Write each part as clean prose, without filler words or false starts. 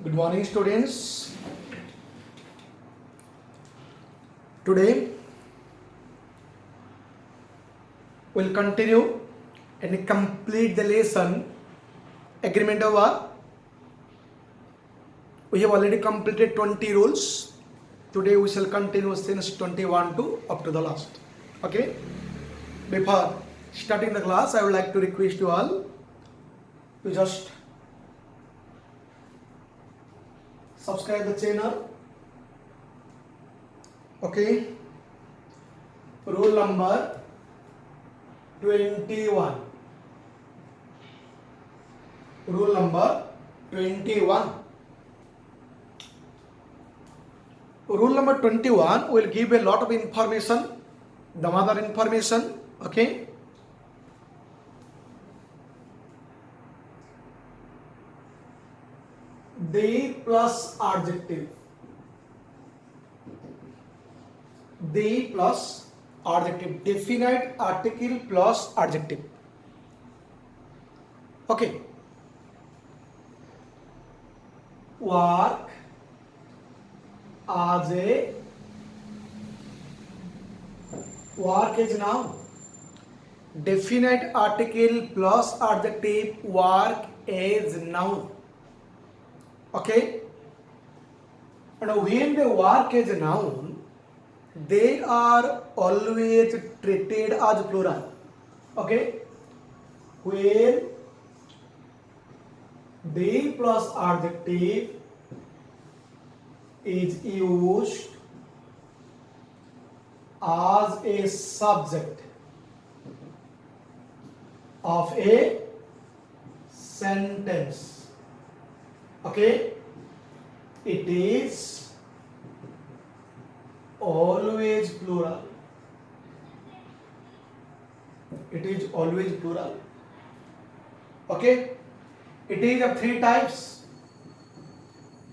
Good morning, students. Today we'll continue and complete the lesson agreement of war. We have already completed 20 rules. Today we shall continue since 21 to up to the last. Okay. Before starting the class, I would like to request you all to just subscribe the channel. Okay. Rule number 21. Rule number 21. Rule number 21 will give a lot of information, the other information. Okay. The plus adjective. The plus adjective. Definite article plus adjective. Okay. Work as a work is noun. Definite article plus adjective. Work is noun. Okay. And when the work is a noun, they are always treated as plural. Okay. When the plus adjective is used as a subject of a sentence. Okay. It is always plural. It is always plural. Okay. It is of three types.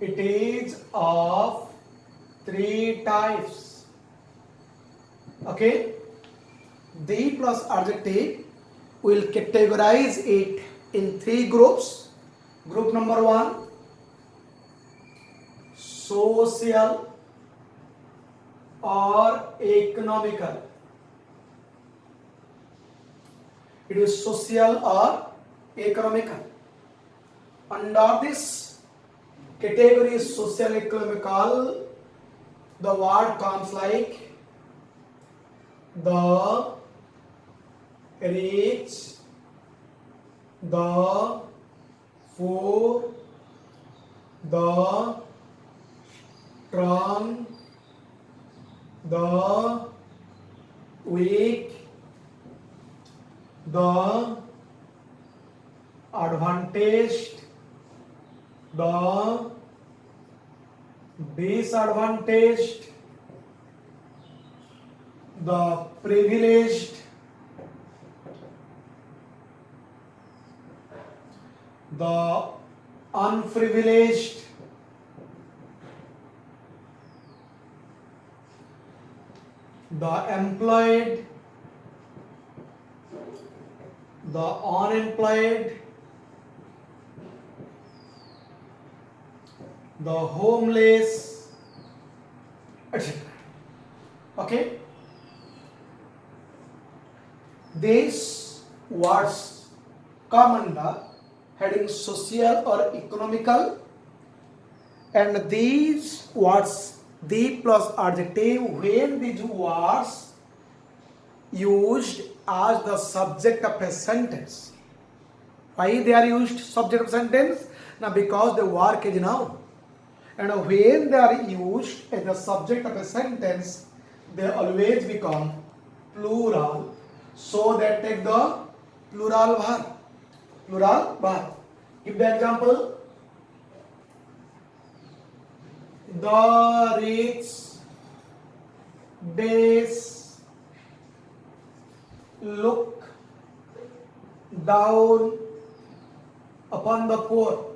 It is of three types. Okay. The plus adjective will categorize it in three groups. Group number one, social or economical. It is social or economical. Under this category social economical, the word comes like the rich, the poor, the strong, the weak, the advantaged, the disadvantaged, the privileged, the unprivileged, the employed, the unemployed, the homeless, etc. Okay. These words come under heading social or economical, and these words, the plus adjective, when these words used as the subject of a sentence. Why they are used subject of sentence? Now because the work is noun. And when they are used as the subject of a sentence, they always become plural. So that take the plural verb. Plural verb. Give the example. The rich days look down upon the poor.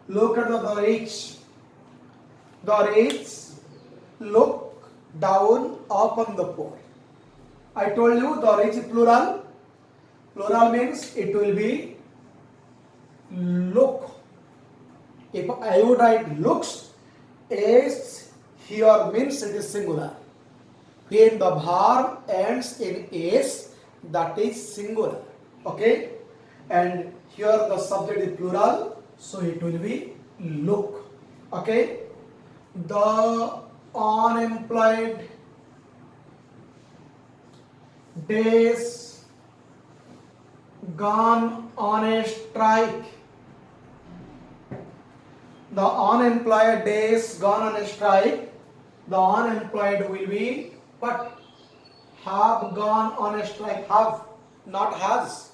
Look at the rich. The rich look down upon the poor. I told you the rich is plural. Plural means it will be look. If iodide looks, S here means it is singular. When the verb ends in S, that is singular. Okay? And here the subject is plural, so it will be look. Okay? The unemployed days gone on a strike. The unemployed days gone on a strike. The unemployed will be what? Have gone on a strike. Have, not has.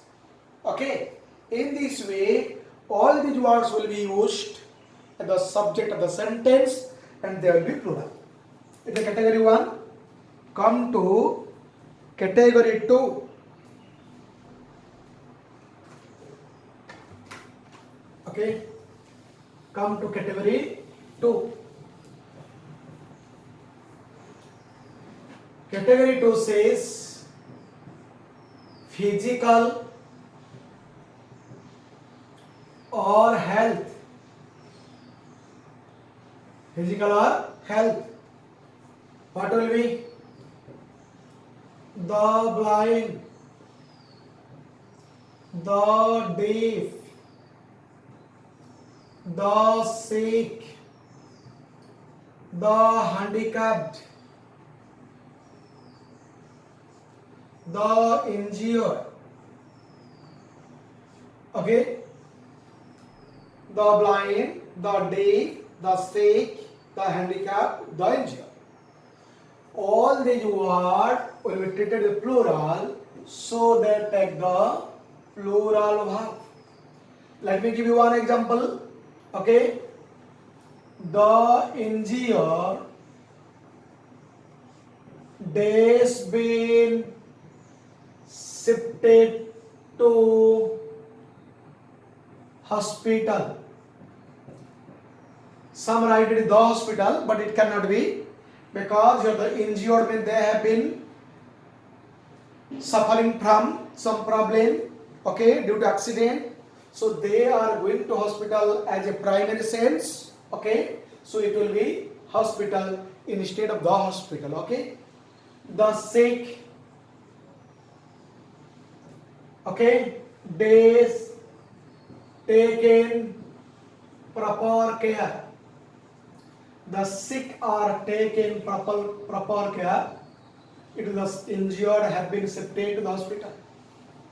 Okay. In this way, all these words will be used as the subject of the sentence and they will be plural. In the category 1, come to category 2. Okay. Come to category 2. Category 2 says physical or health. Physical or health. What will be? The blind, the deaf, the sick, the handicapped, the injured. Okay? The blind, the deaf, the sick, the handicapped, the injured. All these words will be treated with plural, so they take the plural verb. Let me give you one example. Okay? The injured days been shifted to hospital. Some write it is the hospital, but it cannot be, because here the injured means they have been suffering from some problem, okay, due to accident. So they are going to hospital as a primary sense, okay. So it will be hospital instead of the hospital, okay. The sick, okay, days taken proper care. The sick are taken proper care. It is the injured have been shifted to the hospital.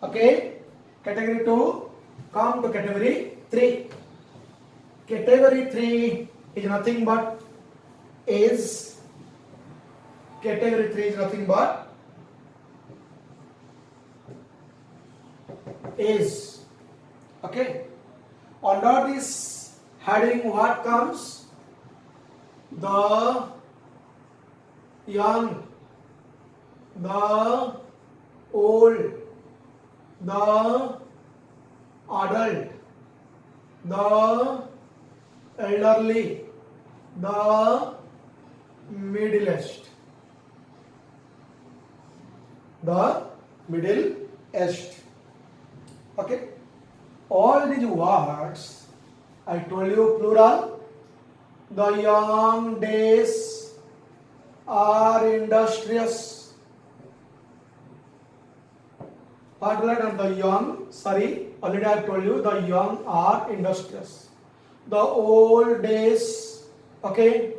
Okay. Category 2. Come to category 3. Category 3 is nothing but is. Category 3 is nothing but is. Okay. Under this heading, what comes? The young, the old, the adult, the elderly, the middle-aged. The middle-aged. Okay. All these words, I told you plural. The young days are industrious. Particular and the young, sorry, already I told you the young are industrious. The old days, okay,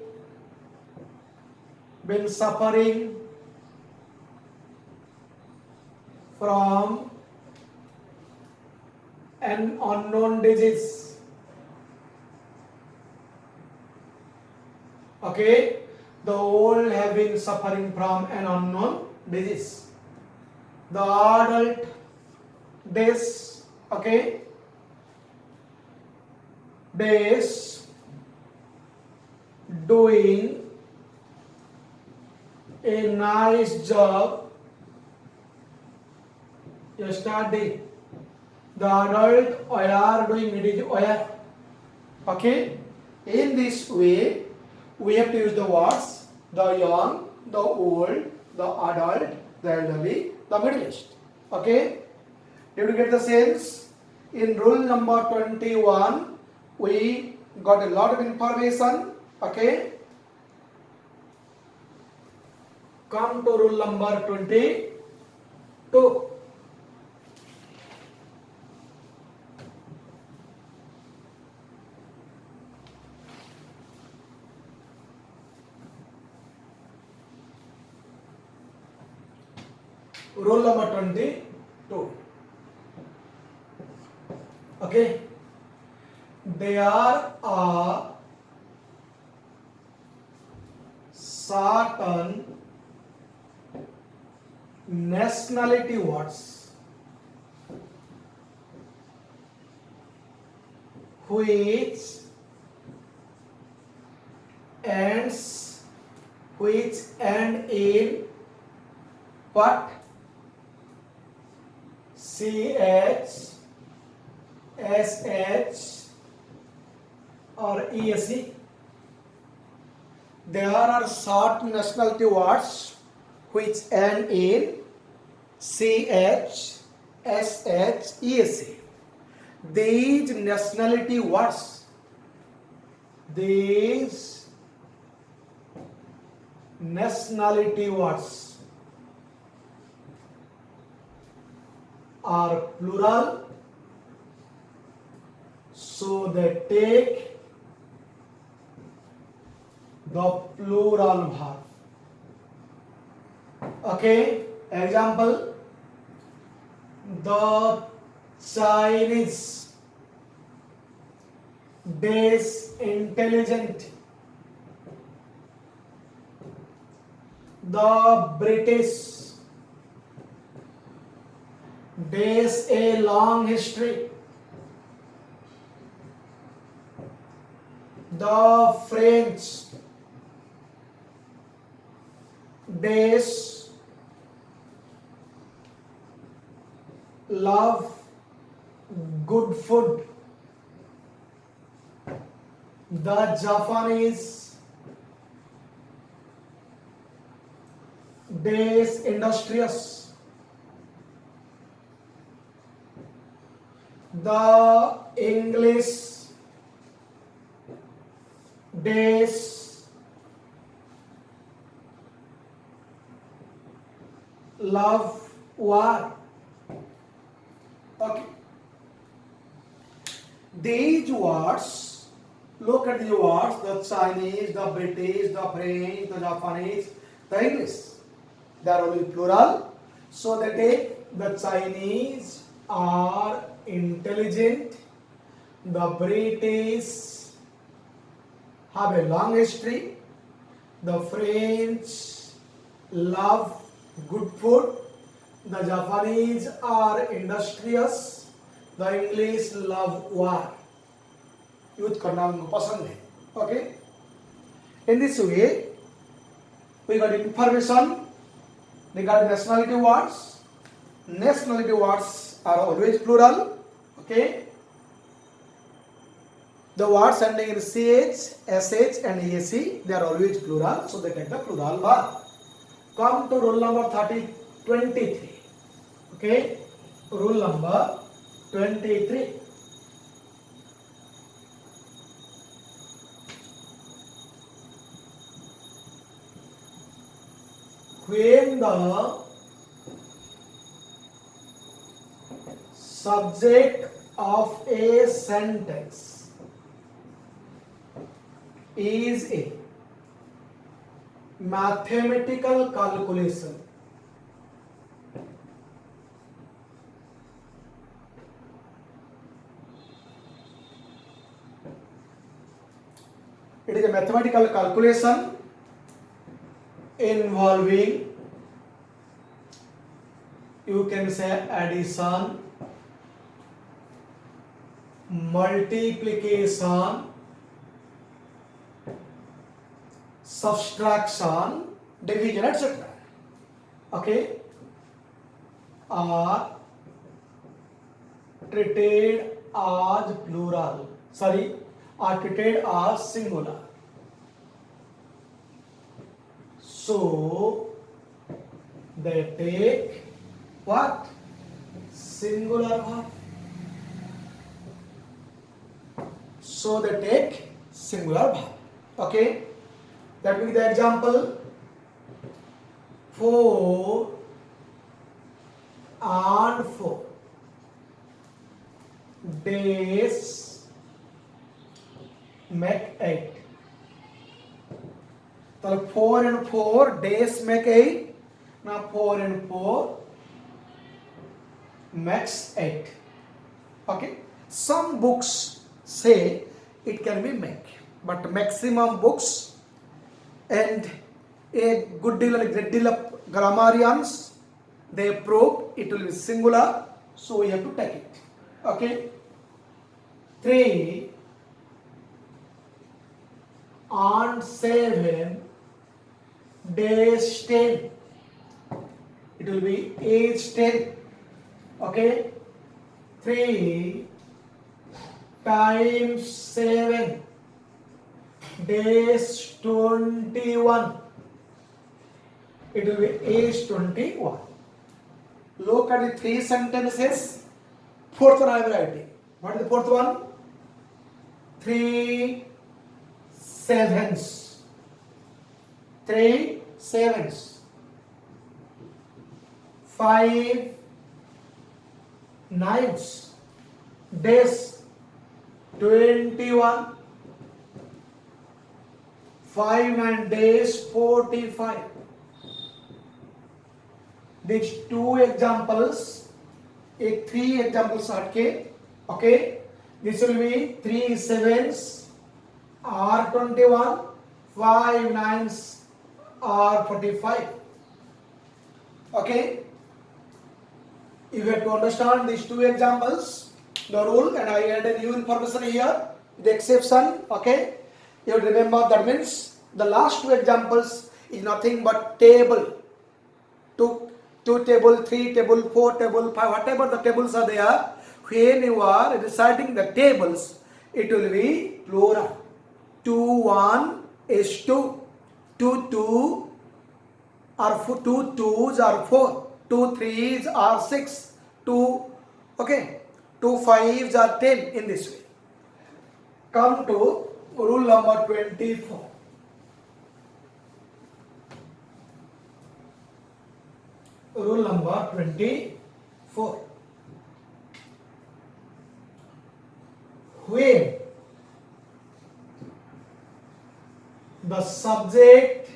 been suffering from an unknown disease. Okay, the old have been suffering from an unknown disease. The adult days, okay, days doing a nice job yesterday. The adult are doing it is where. Okay, in this way we have to use the words the young, the old, the adult, the elderly, the middle-aged. Okay? Did you get the sense? In rule number 21, we got a lot of information. Okay, come to rule number 22. Rule number 22. Okay, there are certain nationality words which ends which end in what? CH, SH or ESE. There are short nationality words which end in CH, SH, ESE. These nationality words are plural, so they take the plural verb. Okay, example, the Chinese, days intelligent, the British, days a long history, the French, days love good food, the Japanese, days industrious, the English, days love war. Okay, these words, look at the words, the Chinese, the British, the French, the Japanese, the English, they are only plural, so they take the Chinese are intelligent, the British have a long history, the French love good food, the Japanese are industrious, the English love war. Use करना उनको पसंद है. Okay, in this way we got information regarding nationality words. Nationality words are always plural. Okay, the words ending in CH, SH and ESE, they are always plural, so they take the plural verb. Come to rule number 23. Okay, rule number 23. When the subject of a sentence is a mathematical calculation, it is a mathematical calculation involving, you can say, addition, multiplication, subtraction, division, etc. Okay, are treated as plural, are treated as singular. So they take what? Singular verb. so they take singular verb. Okay, that will be the example. 4 and 4 days make 8. So 4 and 4 days make 8. Now 4 and 4 makes 8. Okay, some books say it can be make, but maximum books and a good deal, a great deal of grammarians, they prove it will be singular, so we have to take it. Okay, 3 and 7 days 10, it will be age 10. Okay, 3 times 7 days 21, it will be age 21. Look at the 3 sentences. Fourth one I am writing. What is the fourth one? 3 sevens. 3 sevens. 5 nines. Days 21. 5 9 days 45. These 2 examples, 3 examples are okay. This will be 3 sevens are 21, 5 nines are 45. Okay, you have to understand these 2 examples, the rule, and I added new information here, the exception. Okay, you remember that means the last 2 examples is nothing but table. 2 table, 3 table, 4 table, 5, whatever the tables are there, when you are reciting the tables, it will be plural. 2 1 is 2, 2 2 are 4, 2 2s are 4, 2 3s are 6, 2, okay, 2 5s are 10, in this way. Come to rule number 24. Rule number 24. When the subject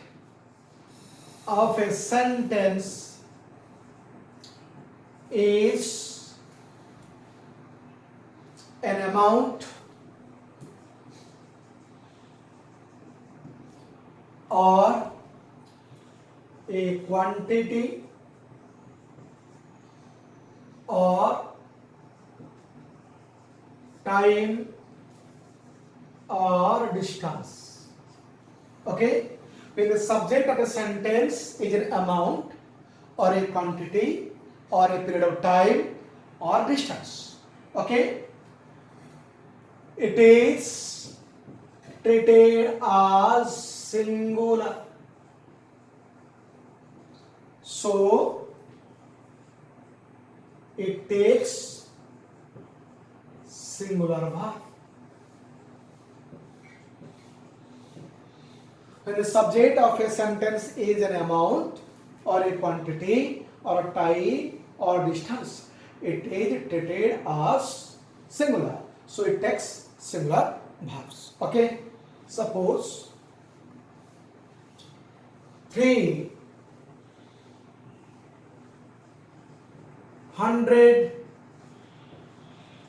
of a sentence is an amount or a quantity or time or distance. Okay, when the subject of a sentence is an amount or a quantity or a period of time or distance. Okay, it is treated as singular. So it takes singular verb. When the subject of a sentence is an amount or a quantity or a time or distance, it is treated as singular. So it takes singular verbs. Okay, suppose 300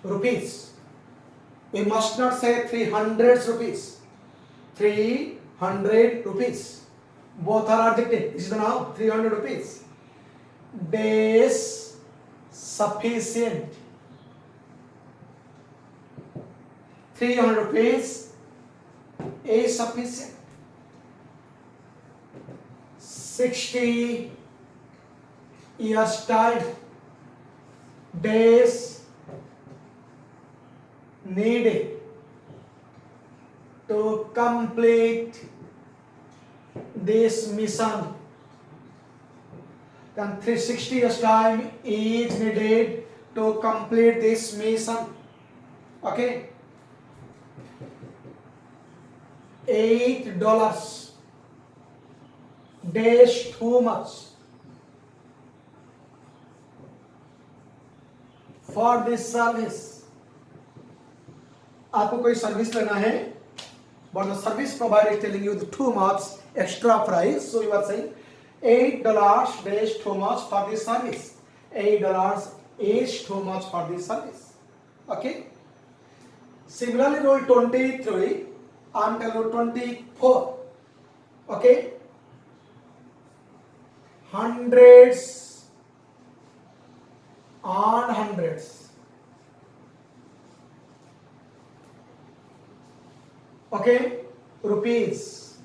rupees. We must not say 300 rupees. 300 rupees. Both are adjective. This is the noun. 300 rupees. Days sufficient. 300 rupees is sufficient. 60 years time. Days needed to complete this mission. Then 360 years time is needed to complete this mission. Okay. $8 dash too much for this service. आपको कोई service लेना है, but the service provider is telling you the too much extra price, so you are saying $8 dash too much for this service. $8 is too much for this service. Okay. Similarly, rule 23 until rule 24. Okay. Hundreds and hundreds. Okay, rupees.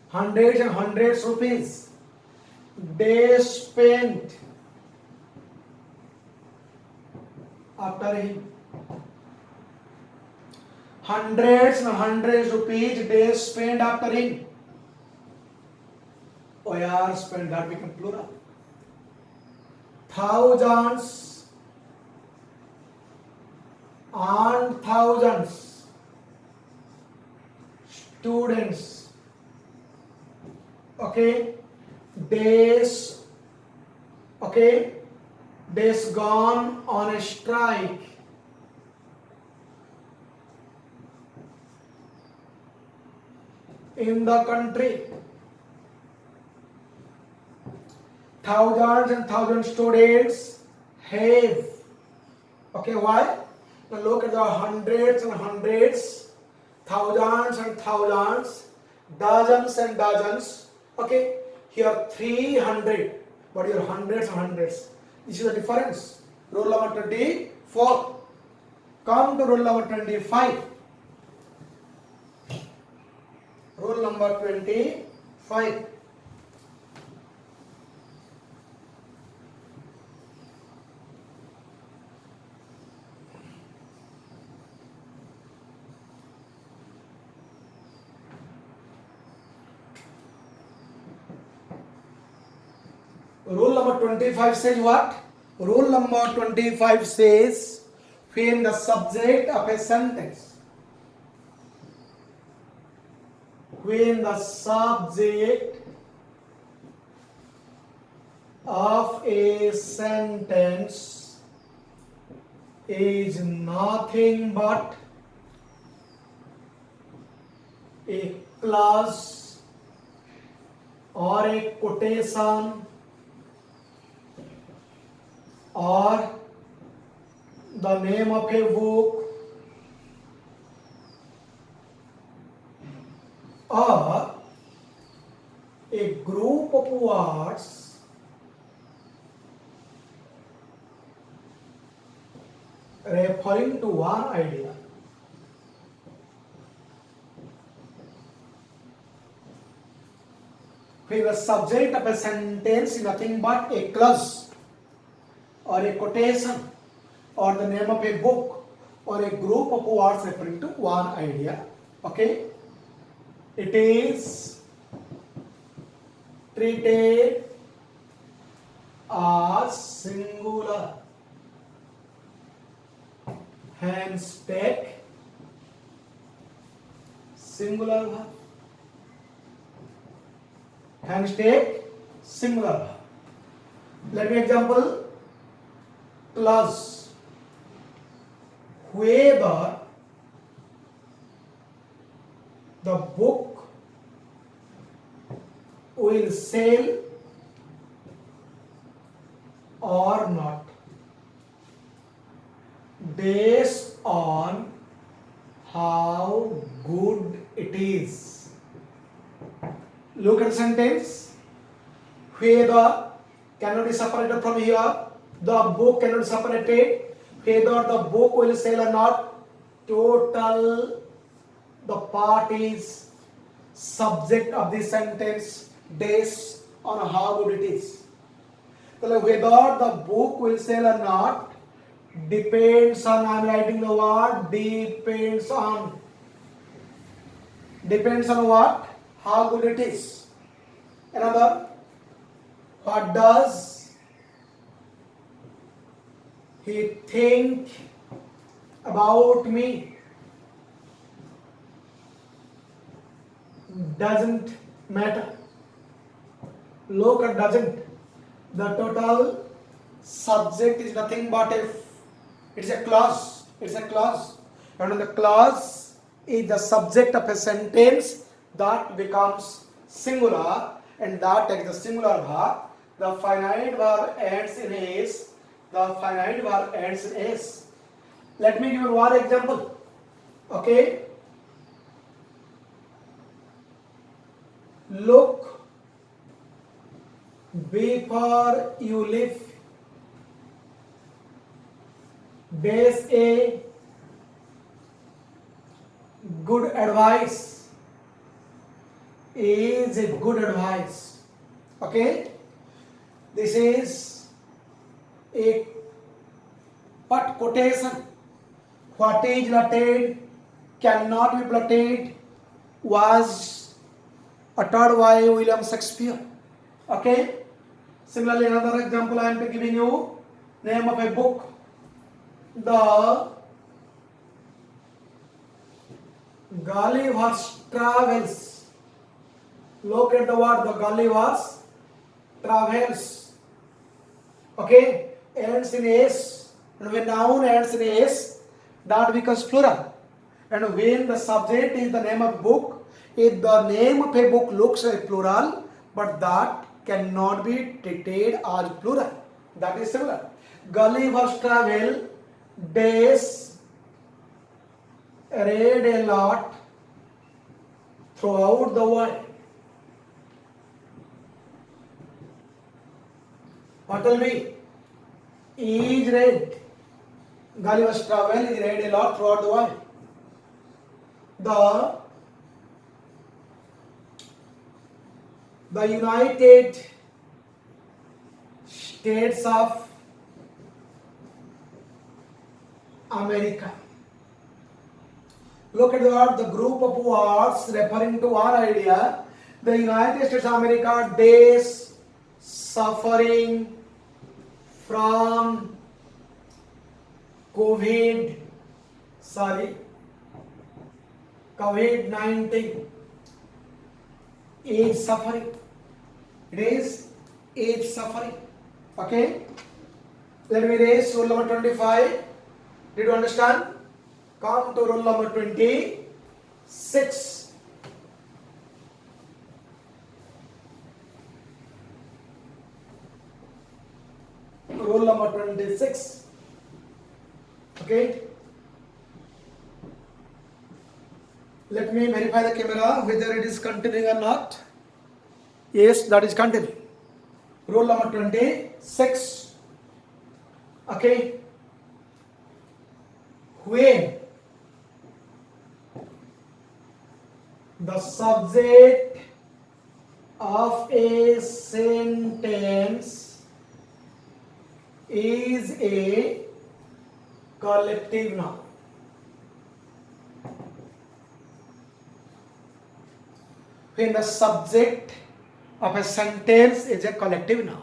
Hundreds and hundreds rupees. They spent after him. Hundreds and hundreds rupees they spent after him. Oh yeah, spend, that become plural. Thousands and thousands students, okay, days gone on a strike. In the country, thousands and thousands students have, okay, why? Now look at the hundreds and hundreds, thousands and thousands, dozens and dozens, okay, here 300, but here hundreds and hundreds. This is the difference. Rule number 24. Come to rule number 25. Rule number 25. Rule number 25 says what? Rule number 25 says when the subject of a sentence, when the subject of a sentence is nothing but a clause or a quotation or the name of a book or a group of words referring to one idea. When the subject of a sentence is nothing but a clause or a quotation or the name of a book or a group of words referring to one idea, okay, it is treated as singular. Hence take singular verb. Hence take singular verb. Let me example. Clause, whether the book will sell or not based on how good it is. Look at the sentence. Whether cannot be separated from here. The book cannot be separated. Whether the book will sell or not. Total, the parties, subject of the sentence based on how good it is. So whether the book will sell or not depends on, I am writing the word depends on. Depends on what? How good it is. Another, what does he think about me? doesn't matter. Look at doesn't. The total subject is nothing but it's a clause. It's a clause. And when the clause is the subject of a sentence, that becomes singular and that takes the singular verb. The finite verb ends in s. The finite verb ends in s. Let me give you one example. Okay. Look before you leave. There's a good advice. Is a good advice. Okay. This is a what quotation. What is plotted cannot be plotted was uttered by William Shakespeare. Okay. Similarly, another example I am giving you. Name of a book. The Gulliver's Travels. Look at the word, the Gulliver's Travels. Okay, ends in s, and when noun ends in s, that becomes plural. And when the subject is the name of book, if the name of a book looks like plural, but that cannot be treated as plural. That is similar. Gulliver's Travel, days read a lot throughout the world. What will be? Is read. Gulliver's Travel is read a lot throughout the world. The United States of America. Look at the word, the group of words referring to one idea. The United States of America, days suffering from COVID-19 is suffering. It is suffering. Okay. Let me raise rule number 25. Did you understand? Come to rule number 26. Rule number 26. Okay. Let me verify the camera whether it is continuing or not. Yes, that is continuing. Rule number 26. Okay. When the subject of a sentence is a collective noun. When the subject of a sentence is a collective noun.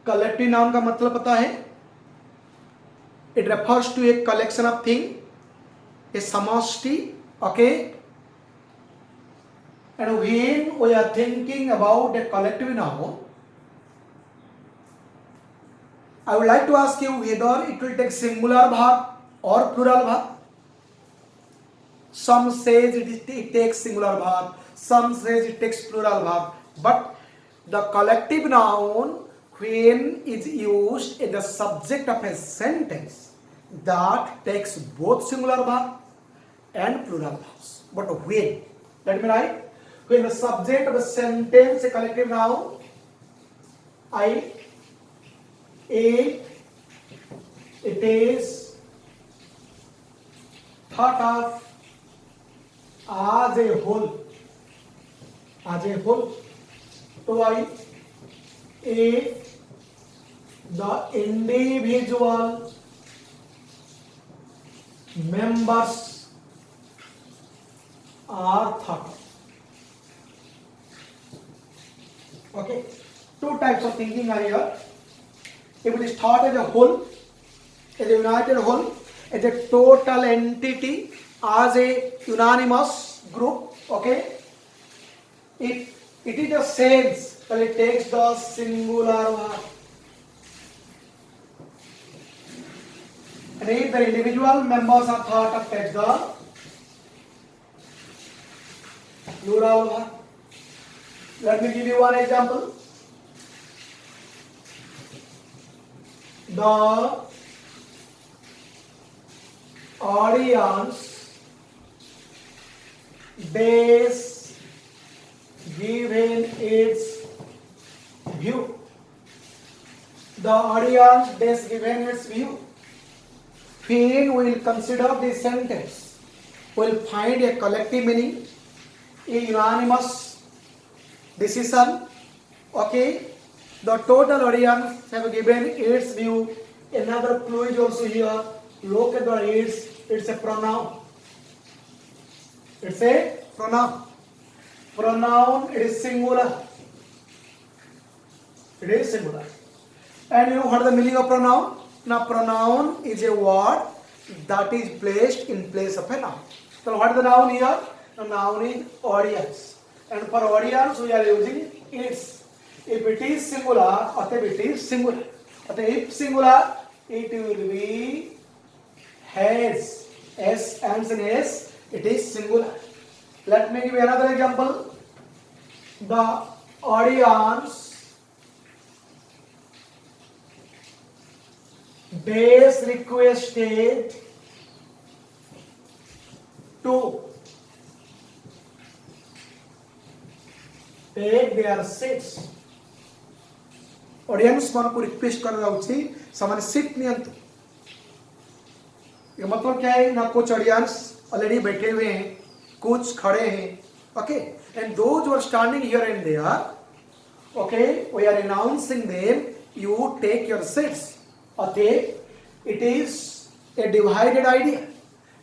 Collective noun का मतलब पता है? It refers to a collection of things, a samashti, okay? And when we are thinking about a collective noun, I would like to ask you whether it will take singular verb or plural verb. Some says it takes singular verb, some says it takes plural verb. But the collective noun, when is used in the subject of a sentence, that takes both singular verb and plural verbs. But when? Let me write. When the subject of a sentence, a collective noun, it is thought of as a whole. Twice, if the individual members are thought of. Okay, two types of thinking are here. If it is thought as a whole, as a united whole, as a total entity, as a unanimous group, okay, If it is a sense, then it takes the singular verb. And if the individual members are thought of, takes the plural verb. Let me give you one example. The audience base given its view. The audience base given its view. When we will consider this sentence, we will find a collective meaning, a unanimous decision. Okay, the total audience have given its view. Another clue is also here. Look at the it's a pronoun. It's a pronoun. Pronoun, it is singular. It is singular. And you know what is the meaning of pronoun? Now, pronoun is a word that is placed in place of a noun. So, what is the noun here? The noun is audience. And for audience, we are using its. If it is singular, or if it is singular. If singular, it will be has. S ends in S, it is singular. Let me give you another example. The audience base requested to take their seats. Audience मान को request कर रहा हूँ सामान्य seat नियंत्रण। ये मतलब क्या है ना, कुछ ऑडियंस ऑलरेडी बैठे हुए हैं, कुछ खड़े हैं, okay, and those who are standing here and there, okay, we are announcing them you take your seats. Okay, it is a divided idea.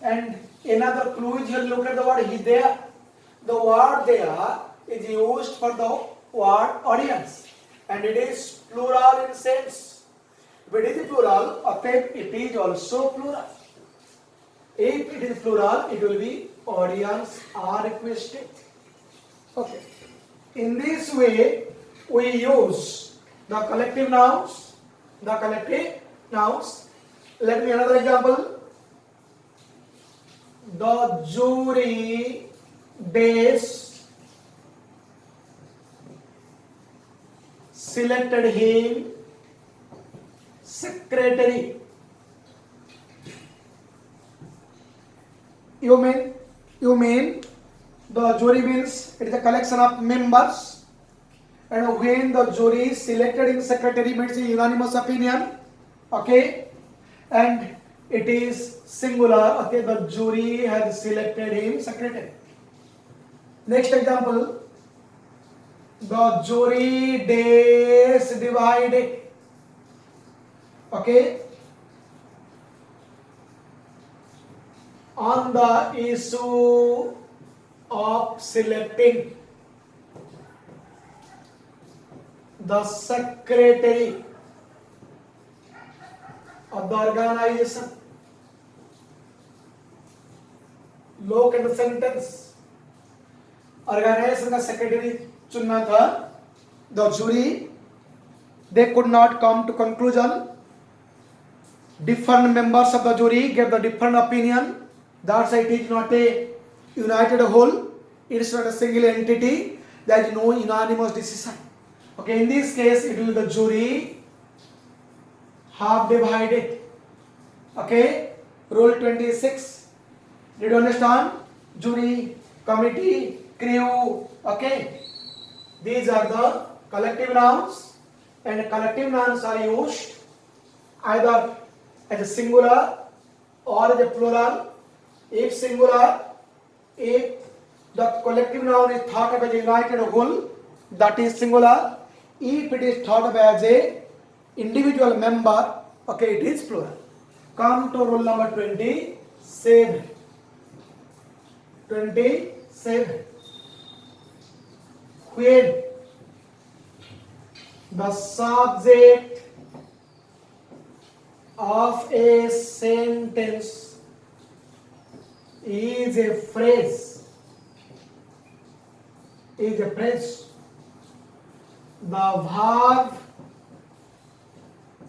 And another clue is here, look at the word he there. The word there is used for the word audience, and it is plural in sense. If it is plural, it is also plural. If it is plural, it will be audience are requested. Okay. In this way, we use the collective nouns. The collective nouns. Let me another example. The jury base selected him secretary. You mean the jury means it is a collection of members, and when the jury selected him secretary means a unanimous opinion. Okay, and it is singular. Okay, the jury has selected him secretary. Next example. The jury days divided. Okay, on the issue of selecting the secretary of the organization. Look at the sentence. Organization का secretary चुनना था. The jury, they could not come to conclusion. Different members of the jury gave the different opinion. That's why it is not a united whole. It is not a single entity. There is no unanimous decision. Okay, in this case, it will be the jury half divided. Okay, rule 26. Did you understand? Jury, committee, crew. Okay, these are the collective nouns, and collective nouns are used either as a singular or as a plural. If singular, if the collective noun is thought of as a united whole, that is singular. If it is thought of as a individual member, okay, it is plural. Come to rule number 27. 27. When the subject of a sentence is a phrase is a phrase. The verb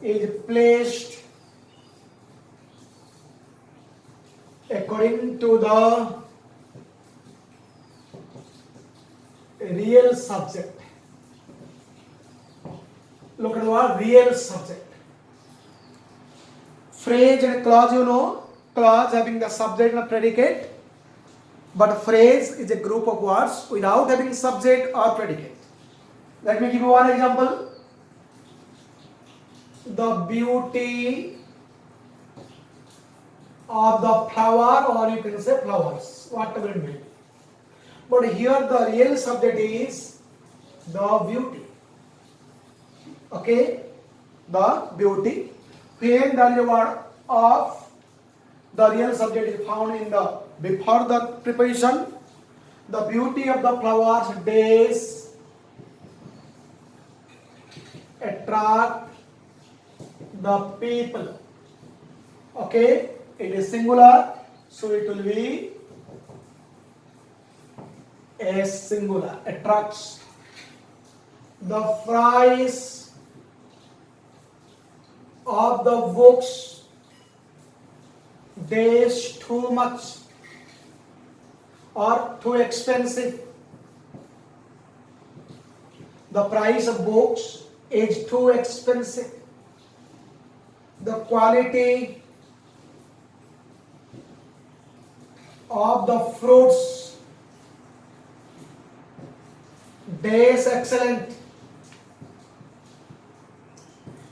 is placed according to the real subject. Look at the word real subject. Phrase and clause, you know, clause having the subject and predicate, but phrase is a group of words without having subject or predicate. Let me give you one example. The beauty of the flower, or you can say flowers, whatever it may be. But here the real subject is the beauty. Okay, the beauty. When the word of the real subject is found in the before the preposition, the beauty of the flowers days attract the people. Okay, it is singular, so it will be a singular, attracts. The price of the books days too much or too expensive. The price of books is too expensive. The quality of the fruits days excellent.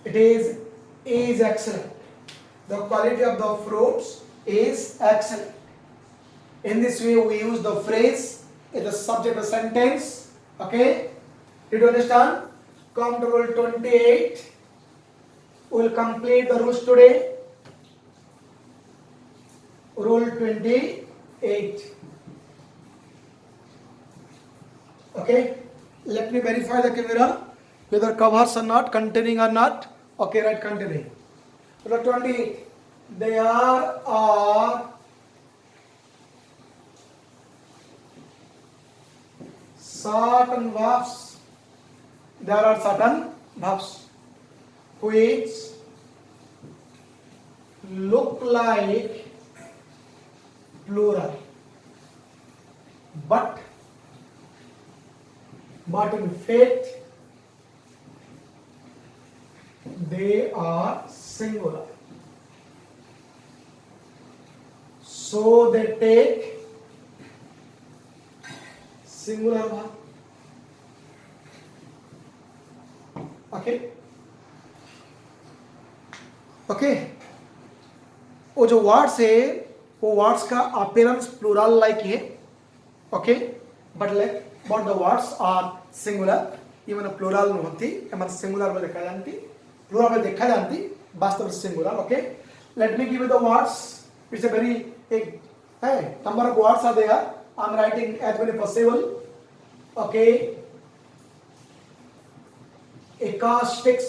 It is excellent. The quality of the fruits is excellent. In this way we use the phrase as the subject of the sentence. Okay, did you understand? Come to rule 28. We will complete the rules today. Rule 28. Okay, let me verify the camera whether covers or not, containing or not. Okay, right, containing. Rule 28. There are certain verbs. There are certain verbs which look like plural, but in fact they are singular. So they take singular verb. Okay वो जो words है वो words का appearance plural like है. Okay, but the words are singular. Even plural में होती M singular में देखा जानती, प्लूरल में देखा जानती, वास्तव में singular. Okay, let me give you the words. It's a very एक है number of words are there. I am writing as many possible. Okay, acoustics,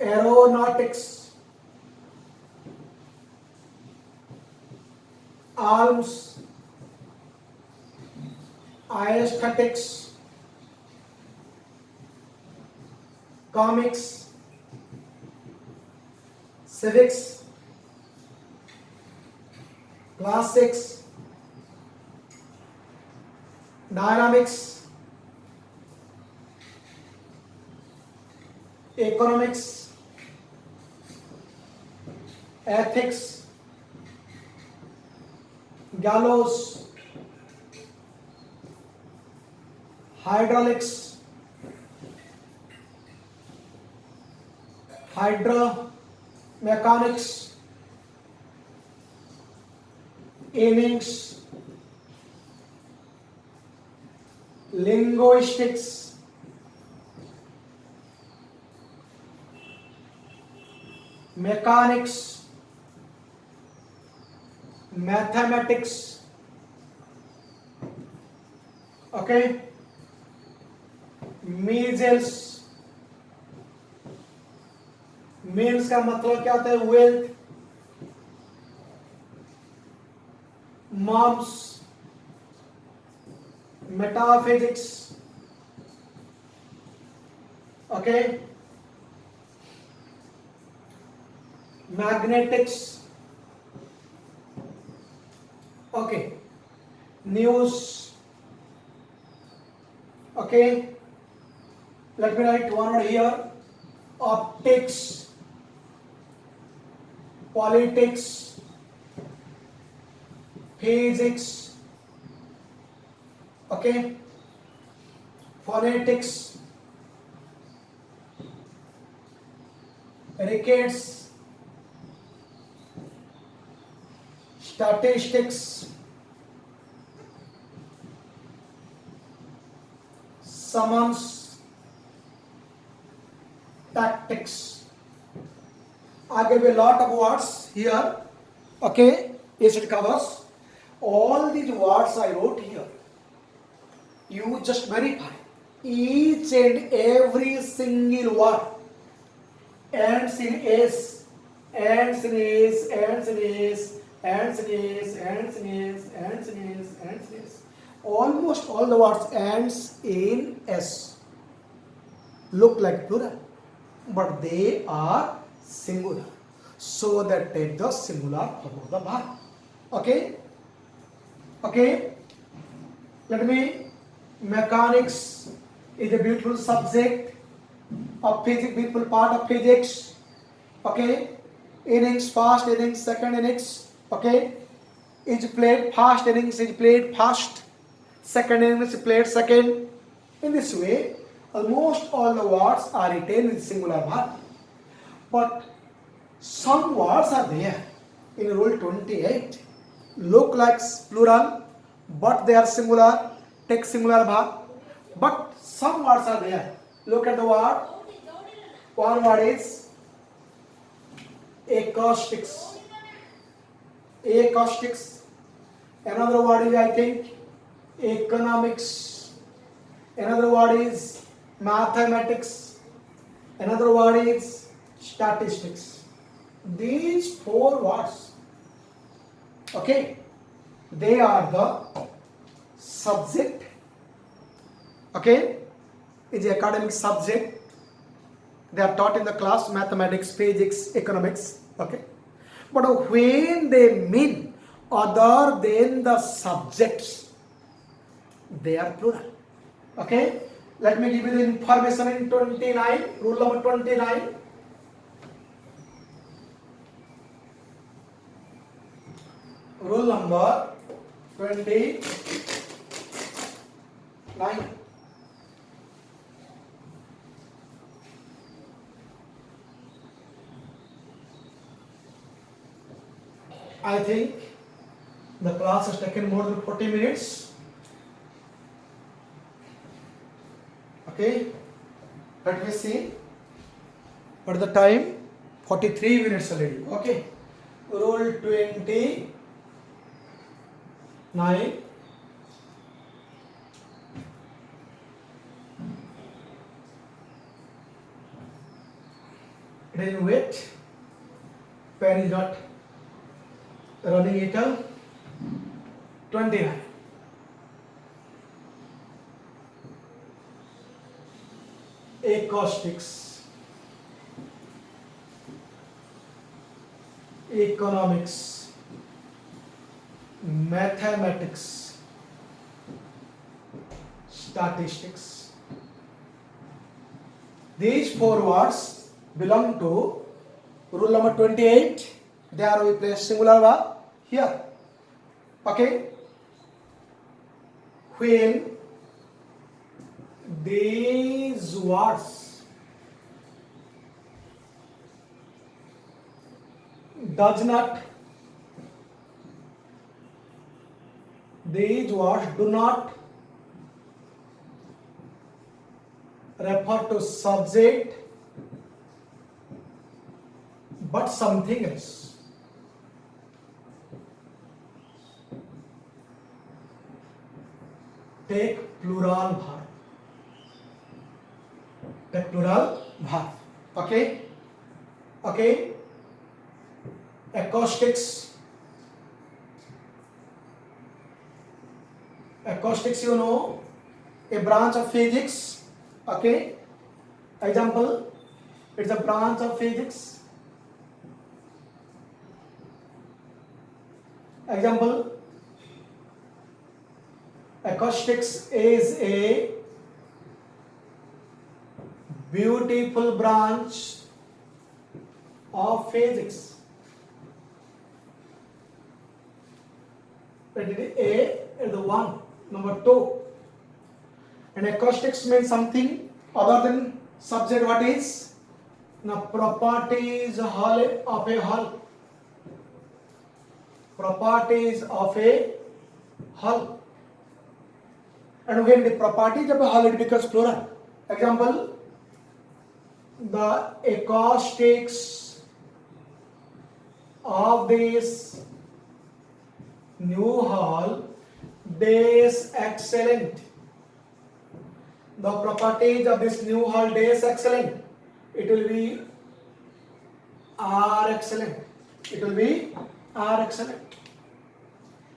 aeronautics, arms, aesthetics, comics, civics, classics, dynamics, economics, ethics, gallows, hydraulics, hydromechanics, innings, linguistics, mechanics, mathematics. Okay, measles. Means का मतलब क्या होता है? Wealth. moms, metaphysics, okay, magnetics, okay, news, okay, let me write one word here, optics, politics, physics, okay, phonetics, rickets, statistics, summons, tactics. I gave a lot of words here. Okay, yes, it covers all these words I wrote here. You just verify each and every single word ends in s, ends in s, ends in s, ends in s, ends in s, ends in s, ends in s. Almost all the words ends in s. Look like plural, but they are singular. So that take the singular form of the verb. Okay? Okay? Let me. Mechanics is a beautiful subject of physics, beautiful part of physics. Okay? Innings, fast innings, second innings. Okay? Is played fast innings, is played fast. Second innings is played second. In this way, almost all the words are written in singular verb. But some words are there in rule 28. Look like plural, but they are singular, take singular verb. But some words are there. Look at the word. One word is acoustics. Acoustics. Another word is, I think, economics. Another word is mathematics. Another word is statistics. These four words, okay, they are the subject, okay, is the academic subject. They are taught in the class, mathematics, physics, economics, okay. But when they mean other than the subjects, they are plural, okay. Let me give you the information in 29, rule number 29. Rule number 29. I think the class has taken more than 40 minutes. Okay, let me see. What is the time? 43 minutes already. Okay, rule 29. Then wait. Pen is not running it up. 29. Acoustics, economics, mathematics, statistics. These four words belong to rule number 28. There we place singular verb here. Okay. When these words does not, these words do not refer to subject but something else. Take plural verb. Take plural verb. Okay? Okay? Acoustics, Acoustics, you know, a branch of physics. Okay. Example, it's a branch of physics. Example, acoustics is a beautiful branch of physics. That is A is the one. Number two. And acoustics means something other than subject. What is? Now, properties of a hull. Properties of a hull. And when the properties of a hull, it becomes plural. Example, the acoustics of this new hull is excellent. The properties of this new hull is excellent. It will be are excellent. It will be are excellent.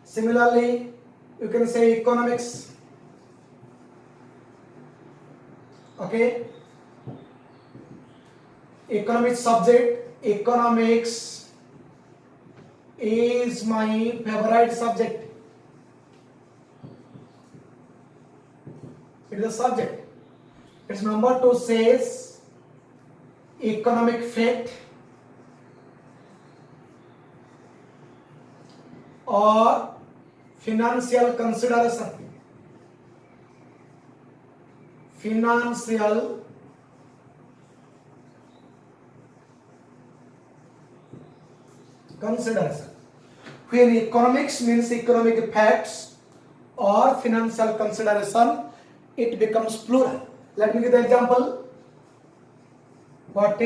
Similarly, you can say economics. Okay. Economics subject. Economics is my favorite subject. It is a subject. Its number two says economic fact or financial consideration. Financial consideration. When economics means economic facts or financial consideration, it becomes plural. Let me give the example. What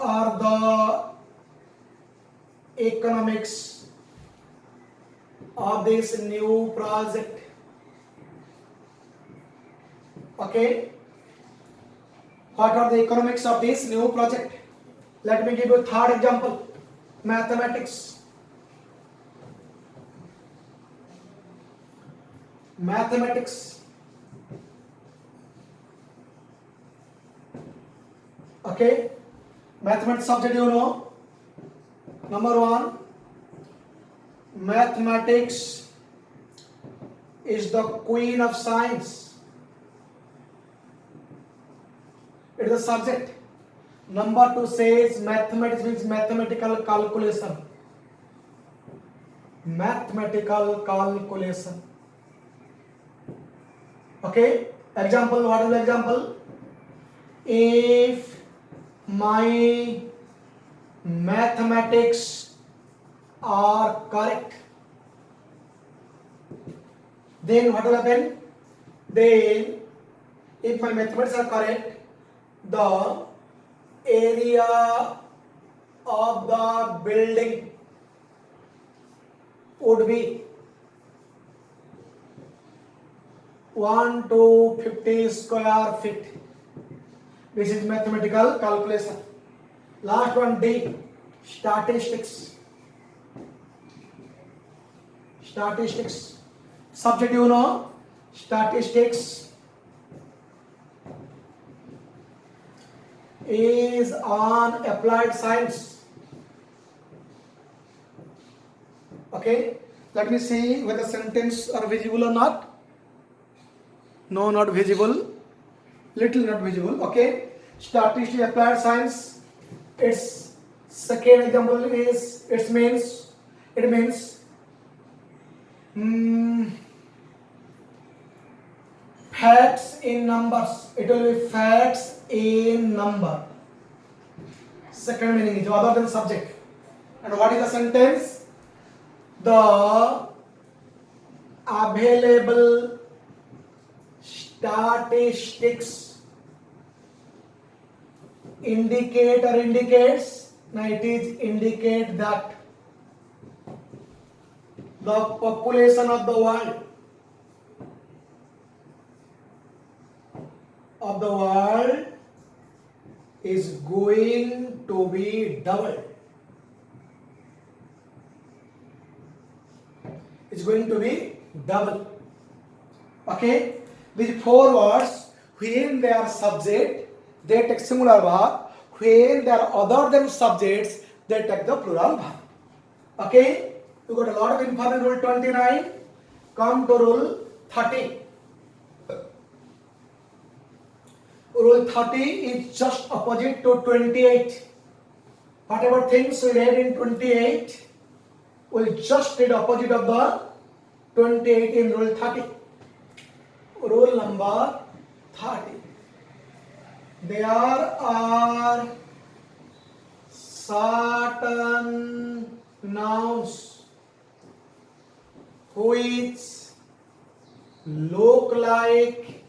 are the economics of this new project? Okay. What are the economics of this new project? Let me give you a third example. Mathematics. Mathematics. Okay. Mathematics subject, you know. Number one, mathematics is the queen of science. It is a subject. Number two says mathematics means mathematical calculation. Mathematical calculation. Okay. Example. What is the example? If my mathematics are correct, then what will happen? Then, if my mathematics are correct, the area of the building would be 1 to 50 square feet. This is mathematical calculation. Last one, D, statistics. Statistics. Subject, you know, statistics is on applied science. Okay. Let me see whether sentence are visible or not. No, not visible. Little not visible. Okay. Statistics, applied science. Its second example is it means facts in numbers. It will be facts in number. Second meaning is other than subject. And what is the sentence? The available statistics indicates that the population of the world is going to be doubled. is going to be double. Okay, these 4 words, when they are subject, they take singular verb. When they are other than subjects, they take the plural verb. Okay, you got a lot of information. Rule 29. Come to rule 30. Rule 30 is just opposite to 28. Whatever things we read in 28, we'll just read opposite of the 28 in rule 30. Rule number 30. There are certain nouns which look like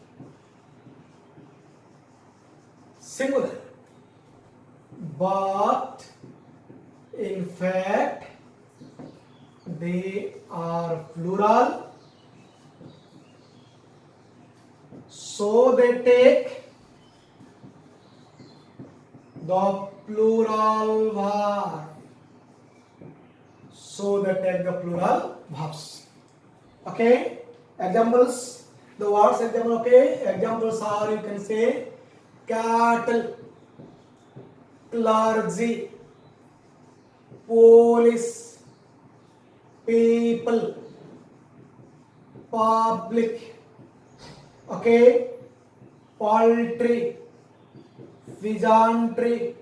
singular, but in fact they are plural, so they take the plural verb. So they take the plural verbs. Okay? Examples. The words example. Okay? Examples are, you can say, cattle, clergy, police, people, public, okay, poultry, peasantry,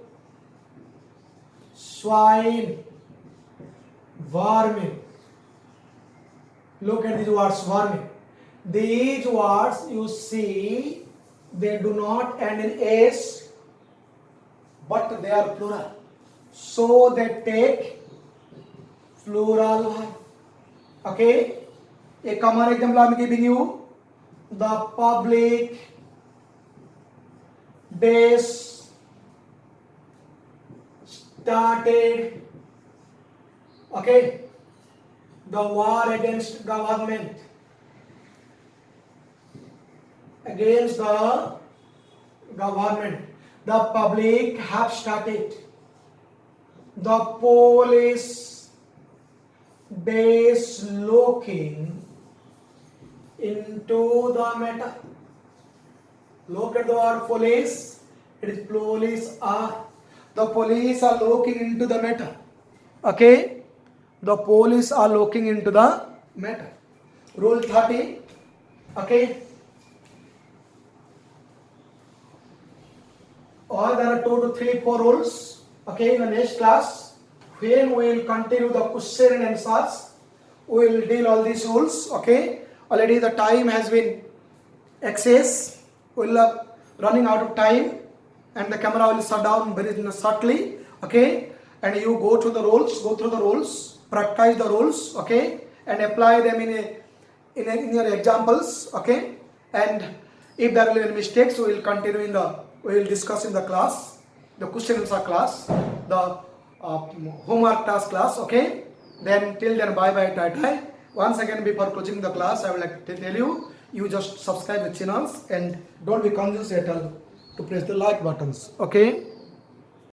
swine, vermin. Look at these words, vermin. These words you see, they do not end in s, but they are plural. So they take plural verb. Okay? A common example I am giving you. The public days started. Okay? The war against government. Against the government. The public have started. The police is looking into the matter. Look at the word police. It is police are. The police are looking into the matter. Okay? The police are looking into the matter. Rule 30. Okay? Or there are 2 to 3, 4 rules. Okay, in the next class, when we will continue the question and answers, we will deal all these rules. Okay, already the time has been excess. We will running out of time, and the camera will shut down very shortly. Okay, and you go through the rules, practice the rules. Okay, and apply them in your examples. Okay, and if there will be any mistakes, we will continue we will discuss in the class, the question answer class, the homework task class. Okay, then till then, bye bye, tata. Once again, before closing the class, I would like to tell you, you just subscribe the channels and don't be confused at all to press the like buttons. Okay.